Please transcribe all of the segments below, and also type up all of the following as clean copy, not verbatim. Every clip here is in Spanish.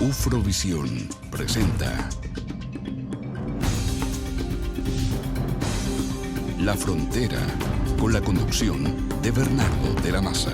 Ufrovisión presenta La Frontera, con la conducción de Bernardo de la Maza.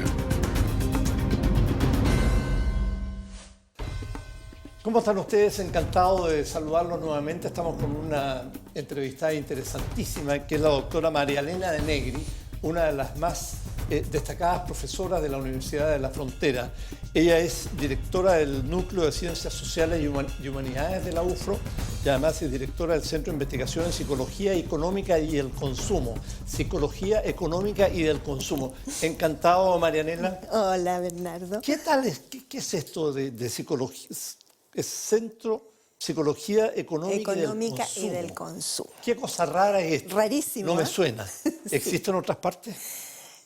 ¿Cómo están ustedes? Encantado de saludarlos nuevamente. Estamos con una entrevistada interesantísima que es la doctora María Elena de Negri, una de las más destacadas profesoras de la Universidad de la Frontera. Ella es directora del Núcleo de Ciencias Sociales y Humanidades de la UFRO y además es directora del Centro de Investigación en Psicología Económica y el Consumo. Psicología Económica y del Consumo. Encantado, María Elena. Hola, Bernardo. ¿Qué tal es? ¿Qué es esto de psicología? Es Centro Psicología Económica y del Consumo. ¿Qué cosa rara es esto? Rarísimo. No me ¿eh? suena. ¿Existe en otras partes?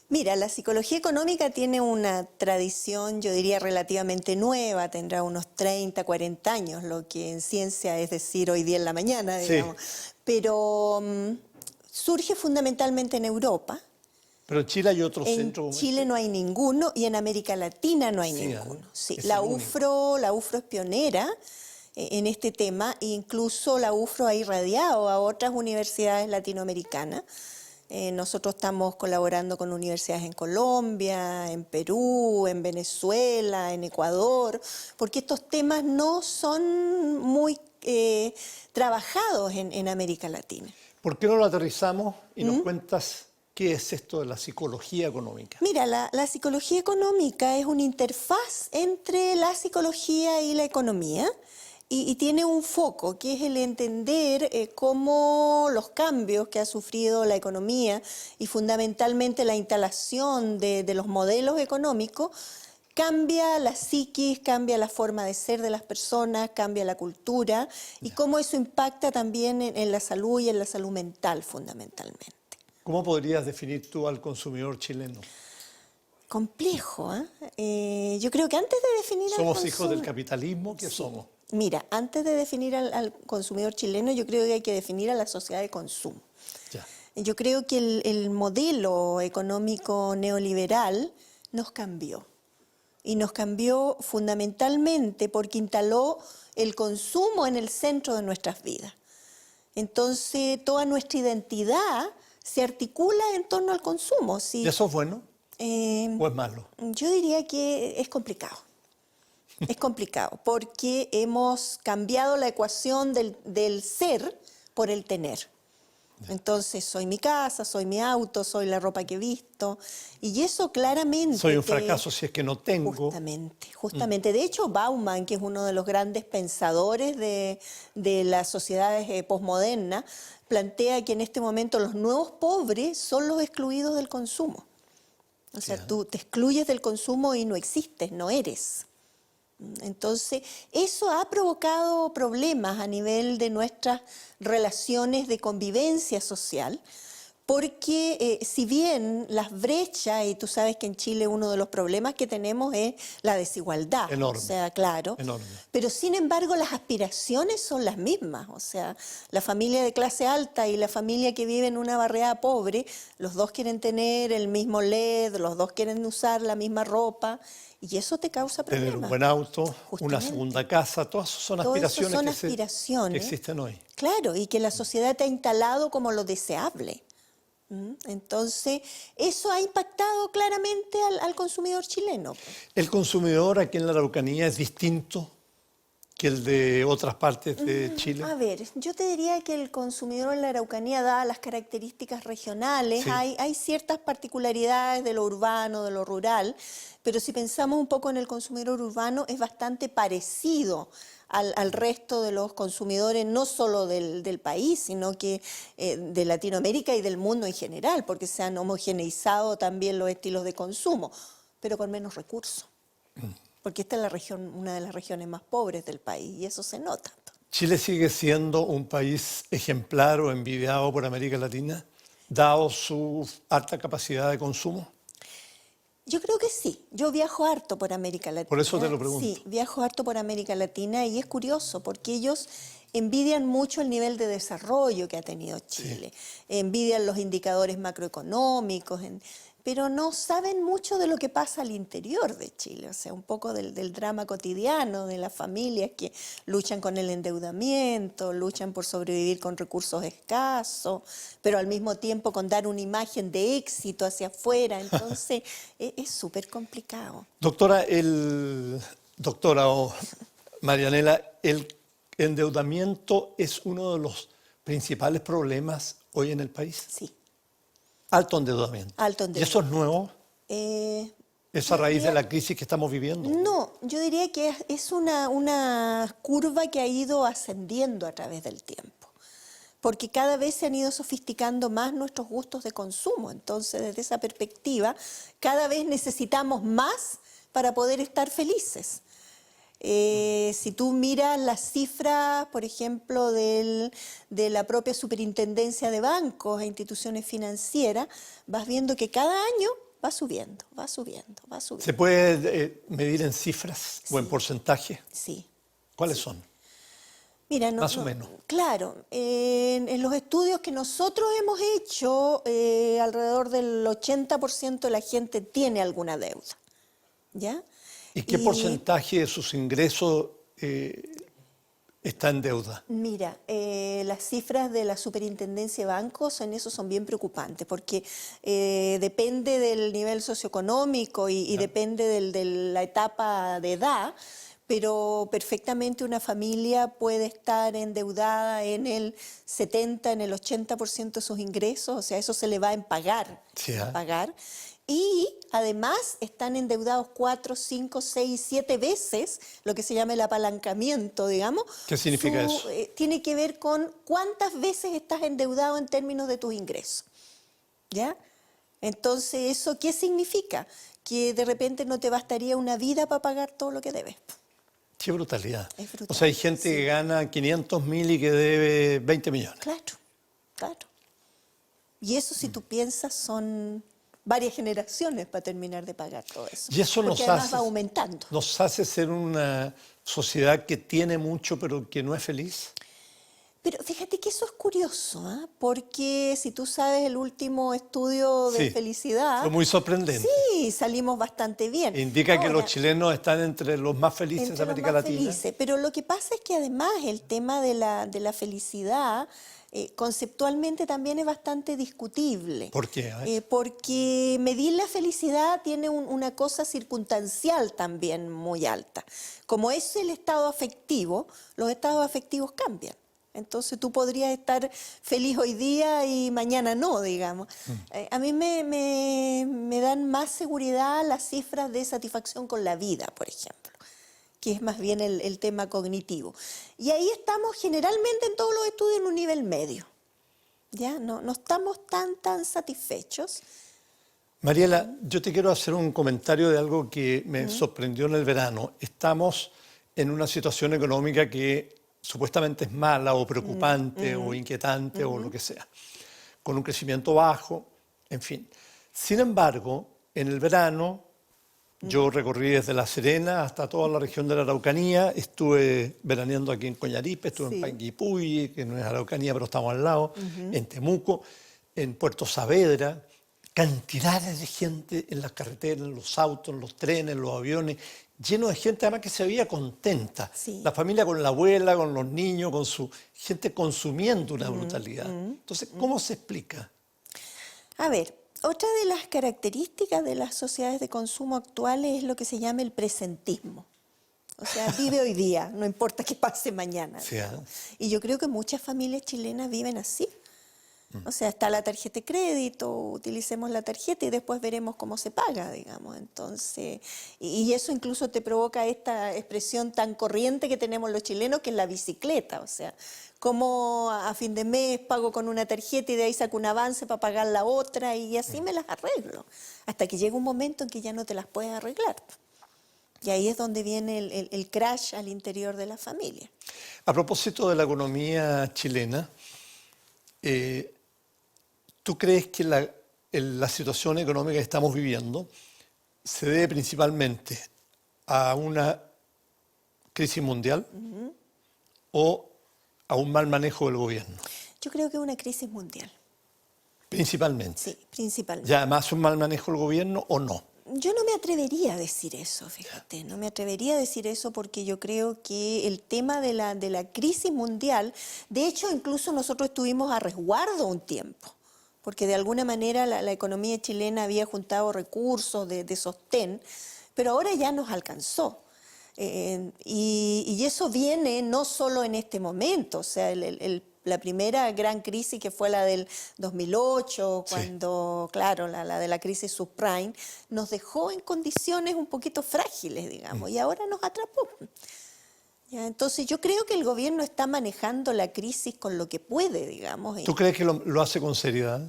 Mira, la psicología económica tiene una tradición, yo diría, relativamente nueva, tendrá unos 30, 40 años, lo que en ciencia es decir hoy día en la mañana, digamos. Sí. Pero surge fundamentalmente en Europa. Pero en Chile hay otro centro. En Chile no hay ninguno y en América Latina no hay ninguno. Sí, la UFRO es pionera en este tema e incluso la UFRO ha irradiado a otras universidades latinoamericanas. Nosotros estamos colaborando con universidades en Colombia, en Perú, en Venezuela, en Ecuador, porque estos temas no son muy trabajados en América Latina. ¿Por qué no lo aterrizamos y nos cuentas qué es esto de la psicología económica? Mira, la psicología económica es una interfaz entre la psicología y la economía. Y tiene un foco, que es el entender cómo los cambios que ha sufrido la economía y fundamentalmente la instalación de los modelos económicos cambia la psiquis, cambia la forma de ser de las personas, cambia la cultura y cómo eso impacta también en la salud y en la salud mental fundamentalmente. ¿Cómo podrías definir tú al consumidor chileno? Complejo, ¿eh? Yo creo que antes de definir al ¿Somos hijos del capitalismo? ¿Qué somos? Mira, antes de definir al consumidor chileno, yo creo que hay que definir a la sociedad de consumo. Ya. Yo creo que el modelo económico neoliberal nos cambió. Y nos cambió fundamentalmente porque instaló el consumo en el centro de nuestras vidas. Entonces, toda nuestra identidad se articula en torno al consumo. ¿Sí? ¿Y eso es bueno o es malo? Yo diría que es complicado. Es complicado porque hemos cambiado la ecuación del ser por el tener. Entonces, soy mi casa, soy mi auto, soy la ropa que he visto. Y eso claramente... Soy un fracaso si es que no tengo. Justamente. De hecho, Bauman, que es uno de los grandes pensadores de las sociedades posmodernas, plantea que en este momento los nuevos pobres son los excluidos del consumo. O sea, tú te excluyes del consumo y no existes, no eres. Entonces, eso ha provocado problemas a nivel de nuestras relaciones de convivencia social, porque si bien las brechas, y tú sabes que en Chile uno de los problemas que tenemos es la desigualdad. Enorme. O sea, claro. Enorme. Pero sin embargo las aspiraciones son las mismas. O sea, la familia de clase alta y la familia que vive en una barriada pobre, los dos quieren tener el mismo LED, los dos quieren usar la misma ropa. Y eso te causa problemas. Tener un buen auto, una segunda casa, todas son aspiraciones que existen hoy. Claro, y que la sociedad te ha instalado como lo deseable. Entonces, eso ha impactado claramente al consumidor chileno. ¿El consumidor aquí en la Araucanía es distinto que el de otras partes de Chile? A ver, yo te diría que el consumidor en la Araucanía, dadas las características regionales, sí, hay ciertas particularidades de lo urbano, de lo rural, pero si pensamos un poco en el consumidor urbano, es bastante parecido al resto de los consumidores, no solo del país, sino que de Latinoamérica y del mundo en general, porque se han homogeneizado también los estilos de consumo, pero con menos recursos. Porque esta es la región, una de las regiones más pobres del país, y eso se nota. ¿Chile sigue siendo un país ejemplar o envidiado por América Latina, dado su alta capacidad de consumo? Yo creo que sí. Yo viajo harto por América Latina. Por eso te lo pregunto. Sí, viajo harto por América Latina y es curioso porque ellos envidian mucho el nivel de desarrollo que ha tenido Chile. Sí. Envidian los indicadores macroeconómicos, pero no saben mucho de lo que pasa al interior de Chile, o sea, un poco del drama cotidiano de las familias que luchan con el endeudamiento, luchan por sobrevivir con recursos escasos, pero al mismo tiempo con dar una imagen de éxito hacia afuera, entonces es súper complicado. Doctora o Marianela, el endeudamiento es uno de los principales problemas hoy en el país. Sí. Alto endeudamiento. Alto ¿Y endeudamiento. eso es nuevo? ¿Es a raíz de la crisis que estamos viviendo? No, yo diría que es una curva que ha ido ascendiendo a través del tiempo, porque cada vez se han ido sofisticando más nuestros gustos de consumo. Entonces, desde esa perspectiva, cada vez necesitamos más para poder estar felices. Si tú miras las cifras, por ejemplo, de la propia superintendencia de bancos e instituciones financieras, vas viendo que cada año va subiendo, va subiendo, va subiendo. ¿Se puede medir en cifras o en Sí. porcentaje? Sí. ¿Cuáles son? Mira, Más o menos. Claro, en los estudios que nosotros hemos hecho, alrededor del 80% de la gente tiene alguna deuda, ¿ya? ¿Y qué porcentaje de sus ingresos está en deuda? Mira, las cifras de la superintendencia de bancos en eso son bien preocupantes, porque depende del nivel socioeconómico y depende de la etapa de edad, pero perfectamente una familia puede estar endeudada en el 70, en el 80% de sus ingresos, o sea, eso se le va en pagar, Sí, pagar. Y además están endeudados 4, 5, 6, 7 veces, lo que se llama el apalancamiento, digamos. ¿Qué significa eso? Tiene que ver con cuántas veces estás endeudado en términos de tus ingresos, ¿ya? Entonces, ¿eso qué significa? Que de repente no te bastaría una vida para pagar todo lo que debes. Qué brutalidad. Es brutal, O sea, hay gente sí. que gana 500.000 y que debe 20 millones. Claro, claro. Y eso, si tú piensas, son varias generaciones para terminar de pagar todo eso. Y eso porque además va aumentando. nos hace ser una sociedad que tiene mucho pero que no es feliz. Pero fíjate que eso es curioso, ¿ah? Porque si tú sabes el último estudio de Sí, felicidad, fue muy sorprendente. sí, salimos bastante bien. Indica que los Ahora, chilenos están entre los más felices de entre los América más Latina. felices. Pero lo que pasa es que además el tema de la felicidad conceptualmente también es bastante discutible. ¿Por qué? Porque medir la felicidad tiene una cosa circunstancial también muy alta. Como es el estado afectivo, los estados afectivos cambian. Entonces tú podrías estar feliz hoy día y mañana no, digamos. A mí me dan más seguridad las cifras de satisfacción con la vida, por ejemplo, que es más bien el tema cognitivo. Y ahí estamos generalmente en todos los estudios en un nivel medio. ¿Ya? No estamos tan satisfechos. Mariela, yo te quiero hacer un comentario de algo que me sorprendió en el verano. Estamos en una situación económica que supuestamente es mala o preocupante o inquietante o lo que sea, con un crecimiento bajo, en fin. Sin embargo, en el verano yo recorrí desde La Serena hasta toda la región de la Araucanía, estuve veraneando aquí en Coñaripe, estuve Sí. en Panguipulli, que no es Araucanía pero estamos al lado, en Temuco, en Puerto Saavedra, cantidades de gente en las carreteras, en los autos, en los trenes, en los aviones, lleno de gente además que se veía contenta. Sí. La familia con la abuela, con los niños, con su gente consumiendo una brutalidad. Entonces, ¿cómo se explica? A ver, otra de las características de las sociedades de consumo actuales es lo que se llama el presentismo. O sea, vive hoy día, no importa qué pase mañana. Sí, digamos. Y yo creo que muchas familias chilenas viven así. O sea, está la tarjeta de crédito, utilicemos la tarjeta y después veremos cómo se paga, digamos. Entonces, y eso incluso te provoca esta expresión tan corriente que tenemos los chilenos, que es la bicicleta. O sea, como a fin de mes pago con una tarjeta y de ahí saco un avance para pagar la otra y así me las arreglo. Hasta que llega un momento en que ya no te las puedes arreglar. Y ahí es donde viene el crash al interior de la familia. A propósito de la economía chilena, ¿tú crees que la situación económica que estamos viviendo se debe principalmente a una crisis mundial o a un mal manejo del gobierno? Yo creo que es una crisis mundial. Principalmente. Sí, principalmente. ¿Ya además un mal manejo del gobierno o no? Yo no me atrevería a decir eso, fíjate, no me atrevería a decir eso porque yo creo que el tema de la crisis mundial, de hecho incluso nosotros estuvimos a resguardo un tiempo, porque de alguna manera la economía chilena había juntado recursos de sostén, pero ahora ya nos alcanzó. Y eso viene no solo en este momento, o sea, la primera gran crisis que fue la del 2008, cuando, claro, la de la crisis subprime, nos dejó en condiciones un poquito frágiles, digamos, y ahora nos atrapó. ¿Ya? Entonces yo creo que el gobierno está manejando la crisis con lo que puede, digamos. ¿Tú crees que lo hace con seriedad?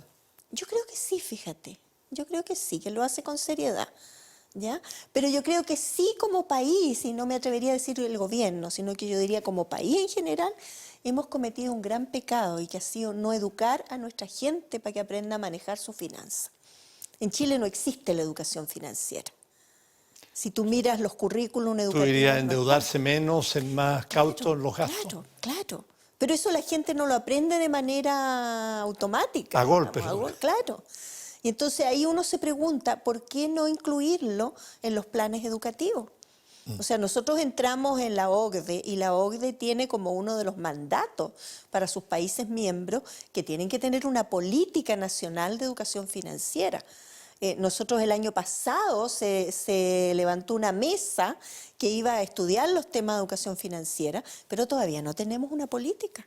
Yo creo que sí, fíjate, yo creo que sí, que lo hace con seriedad. ¿Ya? Pero yo creo que sí como país, y no me atrevería a decir el gobierno, sino que yo diría como país en general, hemos cometido un gran pecado y que ha sido no educar a nuestra gente para que aprenda a manejar su finanza. En Chile no existe la educación financiera. Si tú miras los currículums educativos... ¿Tú dirías endeudarse menos, ser más cautos en los gastos? Claro, claro. Pero eso la gente no lo aprende de manera automática. A golpes. Claro. Y entonces ahí uno se pregunta, ¿por qué no incluirlo en los planes educativos? O sea, nosotros entramos en la OCDE y la OCDE tiene como uno de los mandatos para sus países miembros que tienen que tener una política nacional de educación financiera. Nosotros el año pasado se levantó una mesa que iba a estudiar los temas de educación financiera, pero todavía no tenemos una política.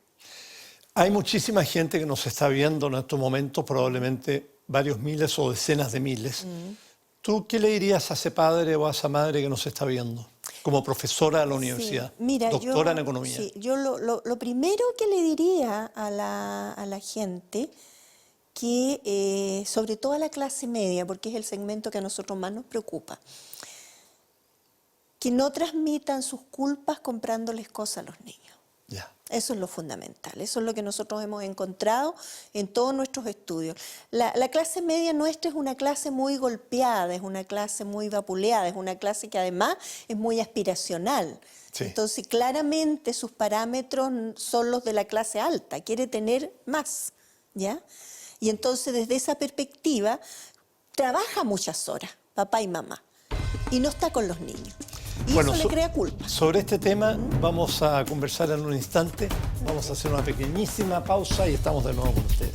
Hay muchísima gente que nos está viendo en estos momentos, probablemente varios miles o decenas de miles. ¿Tú qué le dirías a ese padre o a esa madre que nos está viendo como profesora de la universidad, mira, doctora en economía? Sí, yo lo primero que le diría a la gente, que sobre todo a la clase media, porque es el segmento que a nosotros más nos preocupa, que no transmitan sus culpas comprándoles cosas a los niños. Ya. Eso es lo fundamental, eso es lo que nosotros hemos encontrado en todos nuestros estudios. La clase media nuestra es una clase muy golpeada, es una clase muy vapuleada, es una clase que además es muy aspiracional. Sí. Entonces, claramente sus parámetros son los de la clase alta, quiere tener más, ¿ya? Y entonces, desde esa perspectiva, trabaja muchas horas, papá y mamá, y no está con los niños. Y bueno, eso le crea culpa. Sobre este tema vamos a conversar en un instante. Vamos a hacer una pequeñísima pausa y estamos de nuevo con ustedes.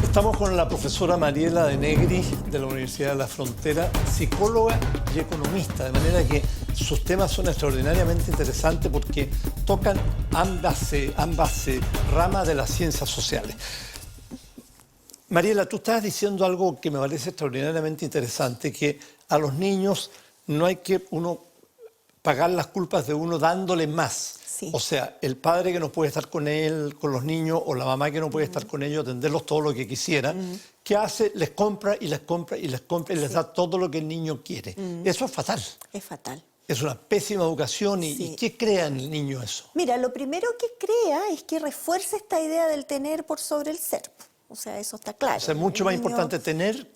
Estamos con la profesora Mariela de Negri de la Universidad de la Frontera, psicóloga y economista, de manera que sus temas son extraordinariamente interesantes porque tocan ambas ramas de las ciencias sociales. Mariela, tú estabas diciendo algo que me parece extraordinariamente interesante, que a los niños no hay que uno pagar las culpas de uno dándole más. Sí. O sea, el padre que no puede estar con él, con los niños, o la mamá que no puede estar con ellos, atenderlos todo lo que quisiera, ¿qué hace? Les compra y les compra y les compra y les da todo lo que el niño quiere. Eso es fatal. Es fatal. Es una pésima educación. ¿Y qué crea en el niño eso? Mira, lo primero que crea es que refuerza esta idea del tener por sobre el ser. O sea, eso está claro. O sea, es mucho más importante tener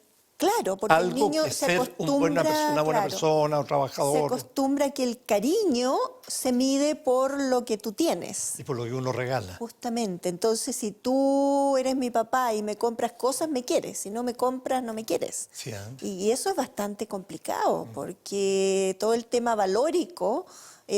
porque algo el niño que se ser acostumbra, una buena persona, un trabajador. Se acostumbra que el cariño se mide por lo que tú tienes. Y por lo que uno regala. Justamente. Entonces, si tú eres mi papá y me compras cosas, me quieres. Si no me compras, no me quieres. Sí, Y eso es bastante complicado, porque todo el tema valórico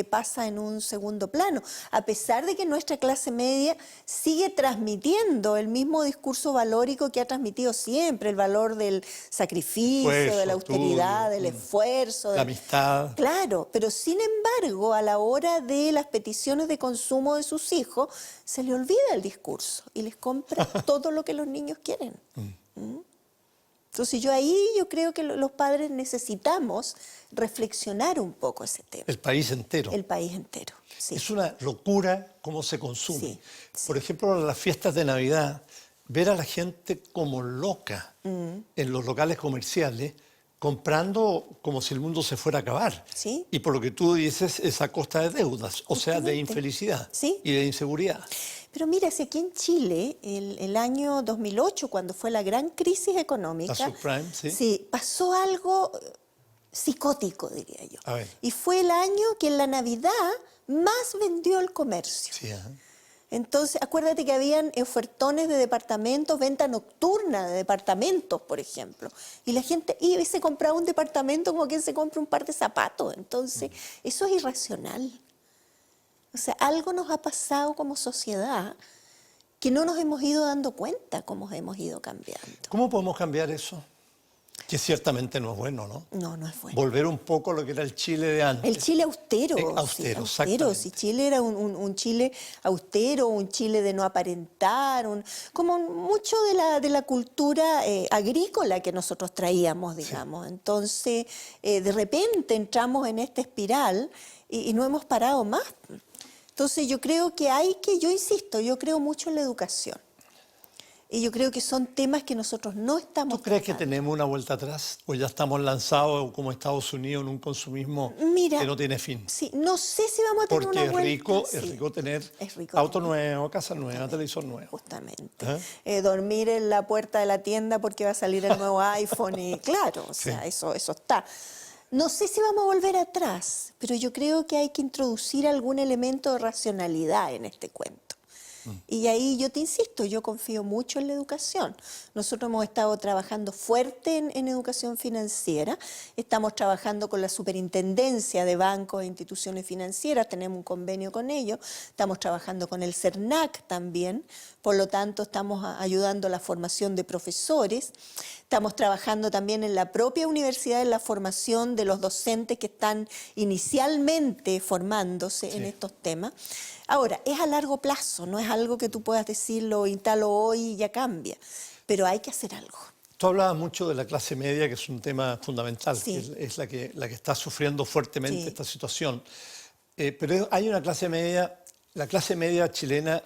pasa en un segundo plano, a pesar de que nuestra clase media sigue transmitiendo el mismo discurso valórico que ha transmitido siempre, el valor del sacrificio, de la austeridad, del esfuerzo, la amistad. Claro, pero sin embargo, a la hora de las peticiones de consumo de sus hijos, se le olvida el discurso y les compra todo lo que los niños quieren. Entonces yo creo que los padres necesitamos reflexionar un poco ese tema. El país entero. El país entero, sí. Es una locura cómo se consume. Sí. Por ejemplo, en las fiestas de Navidad, ver a la gente como loca en los locales comerciales, comprando como si el mundo se fuera a acabar. ¿Sí? Y por lo que tú dices, es a costa de deudas, o sea, de infelicidad y de inseguridad. Pero mira, si aquí en Chile, el año 2008, cuando fue la gran crisis económica, la subprime, sí, pasó algo psicótico, diría yo. A ver. Y fue el año que en la Navidad más vendió el comercio. Sí, Entonces, acuérdate que habían ofertones de departamentos, venta nocturna de departamentos, por ejemplo. Y la gente iba y se compraba un departamento como quien se compra un par de zapatos. Entonces, eso es irracional. O sea, algo nos ha pasado como sociedad que no nos hemos ido dando cuenta cómo hemos ido cambiando. ¿Cómo podemos cambiar eso? Que ciertamente no es bueno, ¿no? No, no es bueno. Volver un poco a lo que era el Chile de antes. El Chile austero. Austero, sí, exactamente. Si Chile era un Chile austero, un Chile de no aparentar, como mucho de la cultura agrícola que nosotros traíamos, digamos. Sí. Entonces, de repente entramos en esta espiral y no hemos parado más. Entonces, yo creo que yo insisto, yo creo mucho en la educación. Y yo creo que son temas que nosotros no estamos ¿Tú crees tratando. que tenemos una vuelta atrás? ¿O ya estamos lanzados como Estados Unidos en un consumismo que no tiene fin? Sí, no sé si vamos a tener Porque una vuelta. es rico tener rico auto nuevo, casa nueva, televisor nuevo. Justamente. Dormir en la puerta de la tienda porque va a salir el nuevo iPhone y claro, o sea, eso está. No sé si vamos a volver atrás, pero yo creo que hay que introducir algún elemento de racionalidad en este cuento. Y ahí yo te insisto, yo confío mucho en la educación. Nosotros hemos estado trabajando fuerte en educación financiera, estamos trabajando con la superintendencia de bancos e instituciones financieras, tenemos un convenio con ellos, estamos trabajando con el CERNAC también, por lo tanto estamos ayudando a la formación de profesores, estamos trabajando también en la propia universidad en la formación de los docentes que están inicialmente formándose en estos temas. Ahora, es a largo plazo, no es algo que tú puedas decir, lo instalo hoy y ya cambia, pero hay que hacer algo. Tú hablabas mucho de la clase media, que es un tema fundamental, Sí. que es la que está sufriendo fuertemente esta situación. Pero hay una clase media, la clase media chilena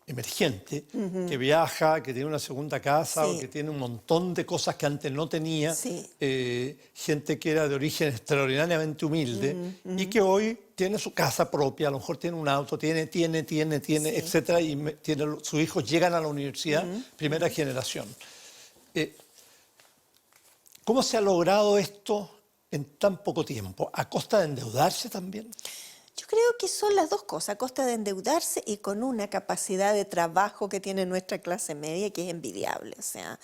emergente, que viaja, que tiene una segunda casa, o que tiene un montón de cosas que antes no tenía, gente que era de origen extraordinariamente humilde y que hoy tiene su casa propia, a lo mejor tiene un auto, tiene, etcétera, y sus hijos llegan a la universidad, primera generación. ¿Cómo se ha logrado esto en tan poco tiempo? ¿A costa de endeudarse también? Yo creo que son las dos cosas, a costa de endeudarse y con una capacidad de trabajo que tiene nuestra clase media que es envidiable. O sea,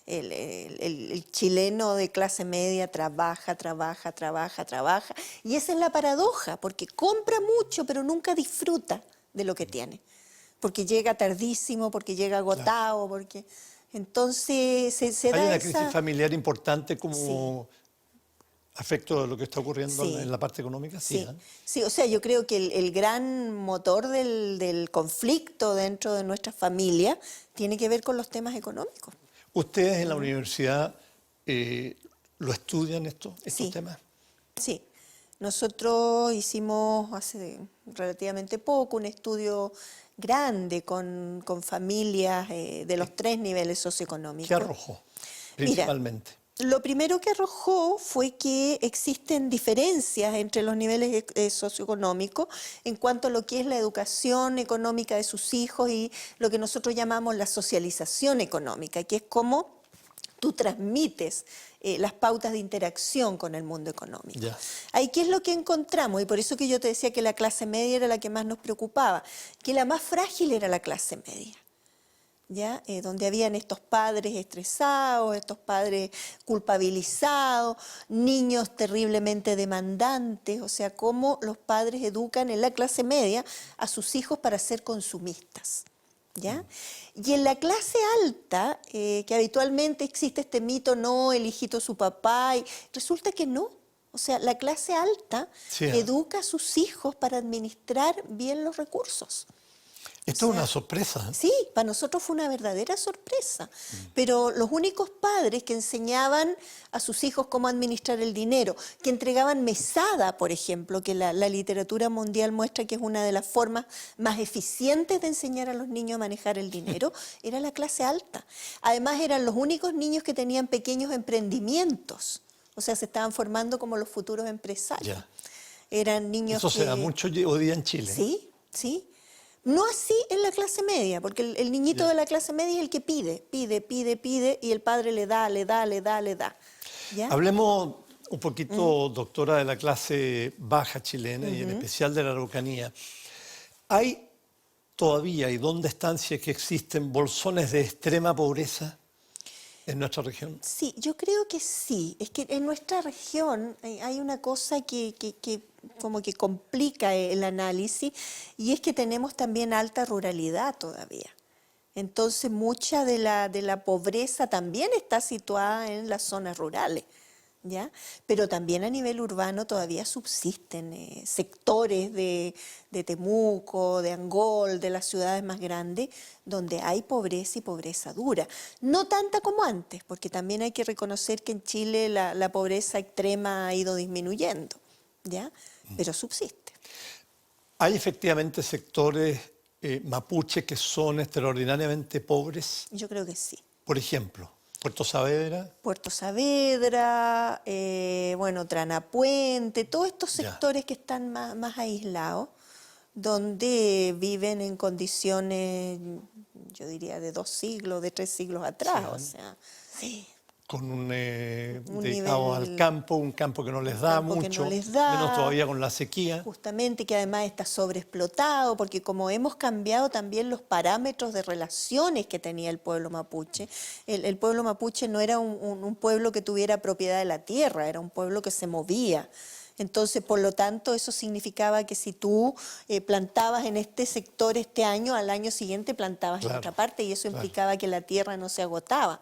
el chileno de clase media trabaja y esa es la paradoja, porque compra mucho pero nunca disfruta de lo que tiene, porque llega tardísimo, porque llega agotado, porque entonces se da Hay una esa crisis familiar importante como afecto de lo que está ocurriendo en la parte económica. Sí, o sea, yo creo que el gran motor del conflicto dentro de nuestra familia tiene que ver con los temas económicos. ¿Ustedes en la universidad lo estudian estos temas? Sí. Nosotros hicimos hace relativamente poco un estudio grande con familias de los 3 niveles socioeconómicos. ¿Qué arrojó principalmente? Mira, lo primero que arrojó fue que existen diferencias entre los niveles socioeconómicos en cuanto a lo que es la educación económica de sus hijos y lo que nosotros llamamos la socialización económica, que es cómo tú transmites las pautas de interacción con el mundo económico. Ahí, ¿qué es lo que encontramos? Y por eso que yo te decía que la clase media era la que más nos preocupaba, que la más frágil era la clase media. Donde habían estos padres estresados, estos padres culpabilizados, niños terriblemente demandantes, o sea, cómo los padres educan en la clase media a sus hijos para ser consumistas. Y en la clase alta, que habitualmente existe este mito, no, el hijito su papá, y resulta que no. O sea, la clase alta educa a sus hijos para administrar bien los recursos. Esto es una sorpresa. Sí, para nosotros fue una verdadera sorpresa. Pero los únicos padres que enseñaban a sus hijos cómo administrar el dinero, que entregaban mesada, por ejemplo, que la literatura mundial muestra que es una de las formas más eficientes de enseñar a los niños a manejar el dinero, era la clase alta. Además, eran los únicos niños que tenían pequeños emprendimientos. O sea, se estaban formando como los futuros empresarios. Eran niños Eso se da mucho hoy día en Chile. Sí. No así en la clase media, porque el niñito de la clase media es el que pide, y el padre le da. Hablemos un poquito, doctora, de la clase baja chilena y en especial de la Araucanía. todavía y dónde están, si es que existen, bolsones de extrema pobreza en nuestra región? Sí, yo creo que sí. Es que en nuestra región hay una cosa que como que complica el análisis, y es que tenemos también alta ruralidad todavía. Entonces mucha de la pobreza también está situada en las zonas rurales, ¿ya? Pero también a nivel urbano todavía subsisten sectores de Temuco, de Angol, de las ciudades más grandes, donde hay pobreza y pobreza dura. No tanta como antes, porque también hay que reconocer que en Chile la pobreza extrema ha ido disminuyendo, ¿ya? Pero subsiste. ¿Hay efectivamente sectores mapuches que son extraordinariamente pobres? Yo creo que sí. Por ejemplo, Puerto Saavedra. Puerto Saavedra, bueno, Tranapuente, todos estos sectores que están más aislados, donde viven en condiciones, yo diría, de 2 siglos, de 3 siglos atrás, Sí. o sea, sí. Con un nivel- dedicado al campo, un campo que no les da campo que mucho, no les da. menos todavía con la sequía. Justamente, que además está sobreexplotado, porque como hemos cambiado también los parámetros de relaciones que tenía el pueblo mapuche, el pueblo mapuche no era un pueblo que tuviera propiedad de la tierra, era un pueblo que se movía. Entonces, por lo tanto, eso significaba que si tú plantabas en este sector este año, al año siguiente plantabas en Claro, otra parte, y eso claro. implicaba que la tierra no se agotaba.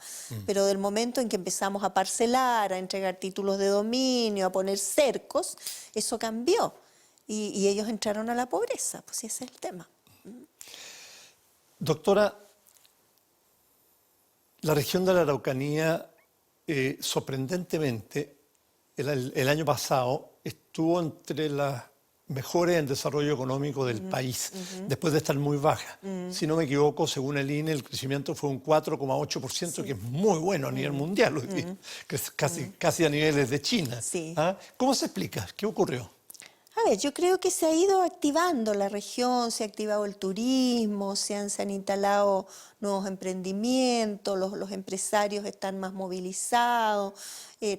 Pero del momento en que empezamos a parcelar, a entregar títulos de dominio, a poner cercos, eso cambió. Y ellos entraron a la pobreza, pues ese es el tema. Doctora, la región de la Araucanía, sorprendentemente, el año pasado estuvo entre las mejores en desarrollo económico del país, después de estar muy baja. Si no me equivoco, según el INE, el crecimiento fue un 4,8%, que es muy bueno a nivel mundial hoy día, que es casi a niveles de China. Sí. ¿Ah? ¿Cómo se explica? ¿Qué ocurrió? A ver, yo creo que se ha ido activando la región, se ha activado el turismo, se han instalado nuevos emprendimientos, los empresarios están más movilizados,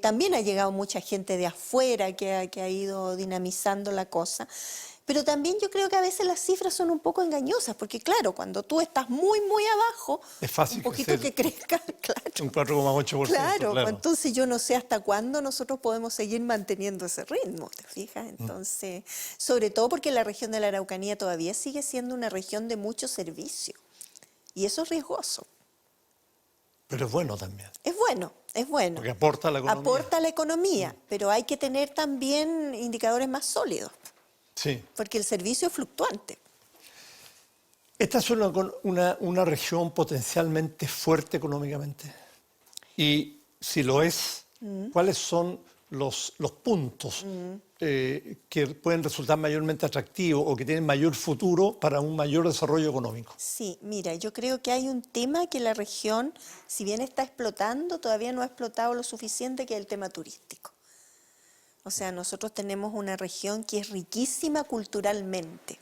también ha llegado mucha gente de afuera que ha ido dinamizando la cosa. Pero también yo creo que a veces las cifras son un poco engañosas, porque claro, cuando tú estás muy abajo, Es fácil un poquito crecer. que crezca, claro. Un 4,8%. Claro, entonces yo no sé hasta cuándo nosotros podemos seguir manteniendo ese ritmo, ¿te fijas? Entonces, sobre todo porque la región de la Araucanía todavía sigue siendo una región de mucho servicio, y eso es riesgoso. Pero es bueno también, Es bueno, es bueno. porque aporta a la economía. Aporta a la economía, pero hay que tener también indicadores más sólidos, Sí. porque el servicio es fluctuante. Esta es una región potencialmente fuerte económicamente. Y si lo es, ¿cuáles son los puntos que pueden resultar mayormente atractivos o que tienen mayor futuro para un mayor desarrollo económico? Sí, mira, yo creo que hay un tema que la región, si bien está explotando, todavía no ha explotado lo suficiente, que es el tema turístico. O sea, nosotros tenemos una región que es riquísima culturalmente.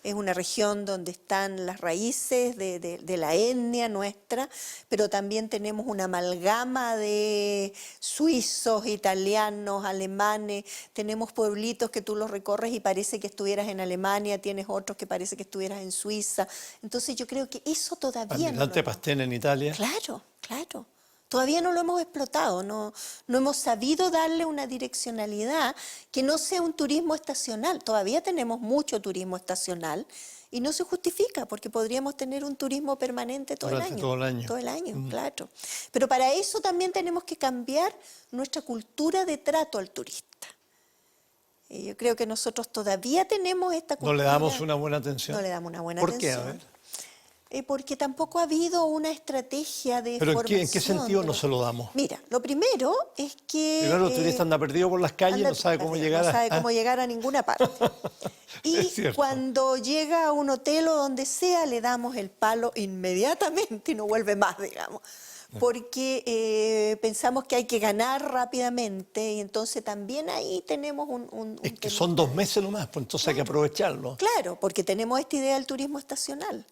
Es una región donde están las raíces de la etnia nuestra, pero también tenemos una amalgama de suizos, italianos, alemanes. Tenemos pueblitos que tú los recorres y parece que estuvieras en Alemania, tienes otros que parece que estuvieras en Suiza. Entonces yo creo que eso todavía Almirante Pastene en Italia. Claro, claro. Todavía no lo hemos explotado, no hemos sabido darle una direccionalidad que no sea un turismo estacional. Todavía tenemos mucho turismo estacional y no se justifica, porque podríamos tener un turismo permanente todo el Durante año. todo el año. Todo el año, claro. Pero para eso también tenemos que cambiar nuestra cultura de trato al turista. Yo creo que nosotros todavía tenemos esta cultura. ¿No le damos una buena atención? No le damos una buena ¿Por atención. qué? A ver. Porque tampoco ha habido una estrategia de ¿Pero formación. en qué sentido de no los- se lo damos? Mira, lo primero es que... Primero el turista anda perdido por las calles, no sabe cómo llegar No sabe cómo llegar a ninguna parte. Y Es cierto. cuando llega a un hotel o donde sea, le damos el palo inmediatamente y no vuelve más, digamos. Porque pensamos que hay que ganar rápidamente, y entonces también ahí tenemos un Es que tema. son 2 meses nomás, pues entonces hay que aprovecharlo. Claro, porque tenemos esta idea del turismo estacional.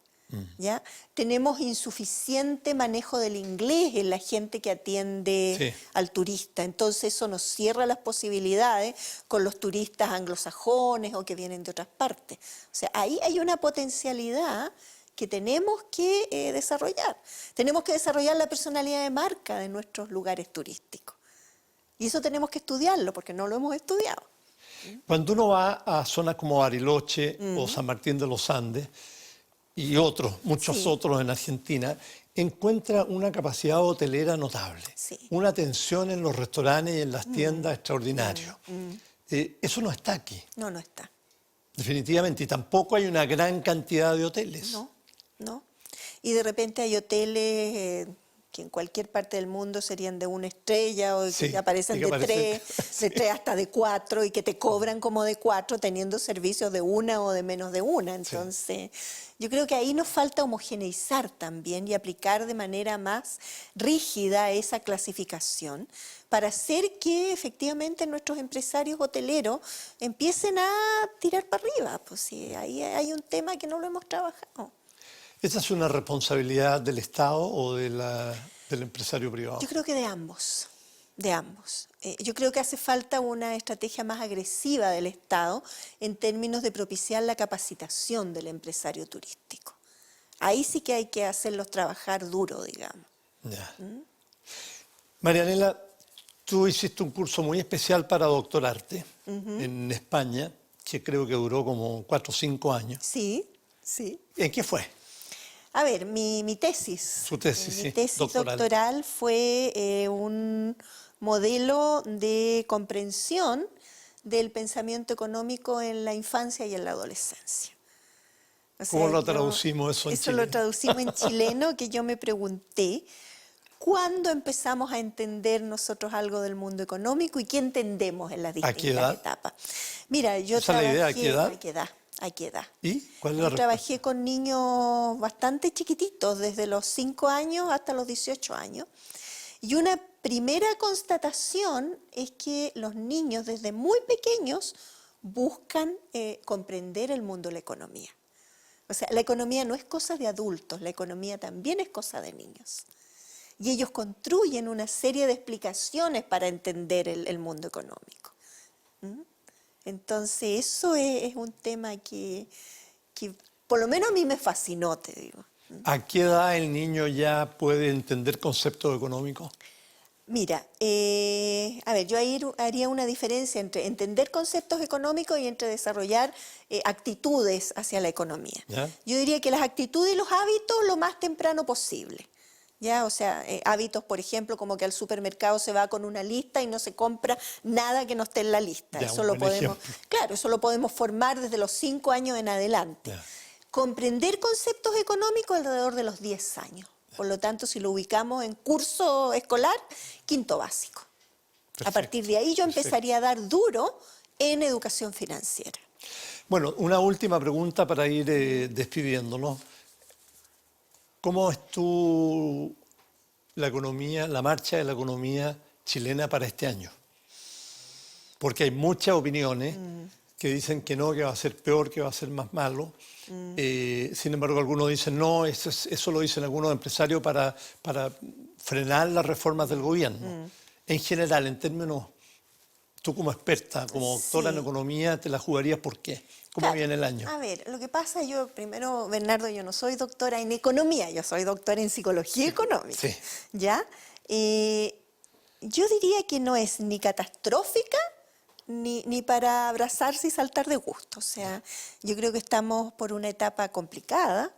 ¿ya? Tenemos insuficiente manejo del inglés en la gente que atiende Sí. al turista. Entonces eso nos cierra las posibilidades con los turistas anglosajones o que vienen de otras partes. O sea, ahí hay una potencialidad que tenemos que desarrollar. Tenemos que desarrollar la personalidad de marca de nuestros lugares turísticos. Y eso tenemos que estudiarlo porque no lo hemos estudiado. Cuando uno va a zonas como Bariloche o San Martín de los Andes y muchos Sí. otros en Argentina, encuentra una capacidad hotelera notable, Sí. una atención en los restaurantes y en las tiendas extraordinario. Eso no está aquí, No, no está. definitivamente, y tampoco hay una gran cantidad de hoteles. No, no. Y de repente hay hoteles que en cualquier parte del mundo serían de 1 estrella o Sí, que aparecen y que de aparecen- 3, de 3 hasta de 4 y que te cobran como de 4 teniendo servicios de 1 o de menos de 1. Entonces, yo creo que ahí nos falta homogeneizar también y aplicar de manera más rígida esa clasificación para hacer que efectivamente nuestros empresarios hoteleros empiecen a tirar para arriba. Pues sí, ahí hay un tema que no lo hemos trabajado. ¿Esa es una responsabilidad del Estado o del empresario privado? Yo creo que de ambos, de ambos. Yo creo que hace falta una estrategia más agresiva del Estado en términos de propiciar la capacitación del empresario turístico. Ahí sí que hay que hacerlos trabajar duro, digamos. Ya. Marianela, tú hiciste un curso muy especial para doctorarte en España, que creo que duró como 4 o 5 años. Sí, sí. ¿En qué fue? A ver, mi tesis. Su tesis, Mi sí, tesis doctoral. doctoral fue un modelo de comprensión del pensamiento económico en la infancia y en la adolescencia. O ¿Cómo sea, lo traducimos eso en Eso lo chileno? traducimos en chileno, que yo me pregunté, ¿cuándo empezamos a entender nosotros algo del mundo económico y qué entendemos en las ¿A qué distintas edad? etapas? Mira, yo ¿Esa es la idea? ¿A trabajé... qué edad? ¿A qué edad? ¿A qué edad? ¿Y cuál es la Yo respuesta? trabajé con niños bastante chiquititos, desde los 5 años hasta los 18 años. Y una primera constatación es que los niños desde muy pequeños buscan comprender el mundo de la economía. O sea, la economía no es cosa de adultos, la economía también es cosa de niños. Y ellos construyen una serie de explicaciones para entender el mundo económico. ¿Mm? Entonces, eso es un tema que por lo menos a mí me fascinó, te digo. ¿A qué edad el niño ya puede entender conceptos económicos? Mira, a ver, yo ahí haría una diferencia entre entender conceptos económicos y entre desarrollar actitudes hacia la economía. ¿Ya? Yo diría que las actitudes y los hábitos lo más temprano posible. ¿Ya? O sea, hábitos, por ejemplo, como que al supermercado se va con una lista y no se compra nada que no esté en la lista. Ya, Eso un lo buen podemos, ejemplo. claro, eso lo podemos formar desde los 5 años en adelante. Ya. Comprender conceptos económicos alrededor de los 10 años. Por lo tanto, si lo ubicamos en curso escolar, 5º básico. Perfecto, A partir de ahí yo perfecto. empezaría a dar duro en educación financiera. Bueno, una última pregunta para ir despidiéndonos. ¿Cómo es la economía, la marcha de la economía chilena para este año? Porque hay muchas opiniones que dicen que no, que va a ser peor, que va a ser más malo. Sin embargo, algunos dicen no, eso lo dicen algunos empresarios para frenar las reformas del gobierno. En general, en términos, tú como experta, como doctora Sí. en economía, ¿te la jugarías por qué? ¿Cómo Claro. viene el año? A ver, lo que pasa, yo primero, Bernardo, yo no soy doctora en economía, yo soy doctora en psicología económica. Sí. ¿Ya? Yo diría que no es ni catastrófica ni para abrazarse y saltar de gusto. O sea, yo creo que estamos por una etapa complicada,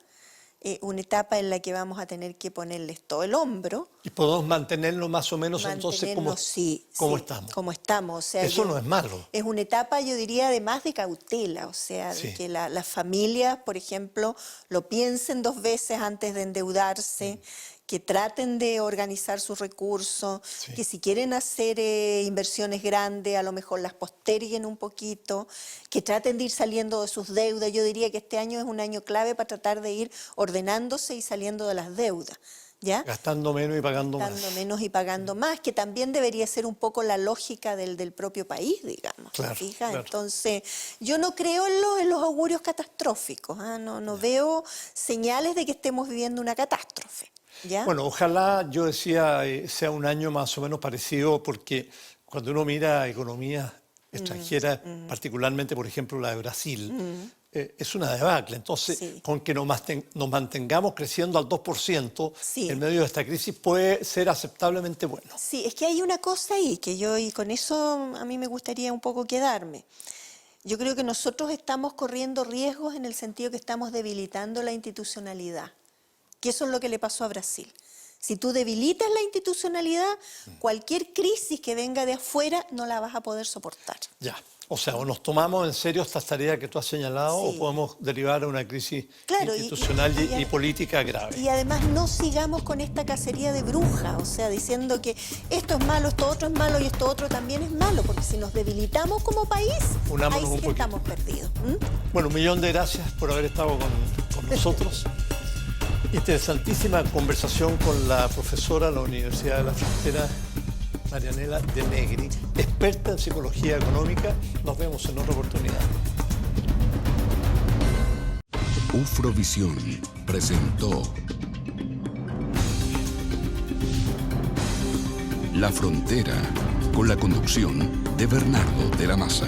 una etapa en la que vamos a tener que ponerles todo el hombro. Y podemos mantenerlo más o menos entonces como Mantenernos, sí, estamos. como estamos. O sea, Eso no es malo. Es una etapa, yo diría, de más de cautela, o sea, Sí. de que las familias, por ejemplo, lo piensen 2 veces antes de endeudarse, que traten de organizar sus recursos, Sí. que si quieren hacer inversiones grandes, a lo mejor las posterguen un poquito, que traten de ir saliendo de sus deudas. Yo diría que este año es un año clave para tratar de ir ordenándose y saliendo de las deudas. ¿Ya? Gastando menos y pagando más. Gastando menos y pagando más, que también debería ser un poco la lógica del propio país, digamos. Claro, ¿te fijas? claro. Entonces, yo no creo en los augurios catastróficos, ¿ah? No veo señales de que estemos viviendo una catástrofe. ¿Ya? Bueno, ojalá, yo decía, sea un año más o menos parecido, porque cuando uno mira economías extranjeras, particularmente, por ejemplo, la de Brasil, es una debacle. Entonces, Sí. con que nos mantengamos creciendo al 2% Sí. en medio de esta crisis puede ser aceptablemente bueno. Sí, es que hay una cosa ahí que y con eso a mí me gustaría un poco quedarme. Yo creo que nosotros estamos corriendo riesgos en el sentido que estamos debilitando la institucionalidad, que eso es lo que le pasó a Brasil. Si tú debilitas la institucionalidad, cualquier crisis que venga de afuera no la vas a poder soportar. Ya. O sea, o nos tomamos en serio estas tareas que tú has señalado, Sí. o podemos derivar a una crisis Claro, institucional y y política grave. Y además no sigamos con esta cacería de bruja, o sea, diciendo que esto es malo, esto otro es malo y esto otro también es malo, porque si nos debilitamos como país, Unámonos ahí un sí que poquito. estamos perdidos. Bueno, un millón de gracias por haber estado con nosotros. Interesantísima conversación con la profesora de la Universidad de la Frontera, Marianela de Negri, experta en psicología económica. Nos vemos en otra oportunidad. Ufrovisión presentó La Frontera, con la conducción de Bernardo de la Maza.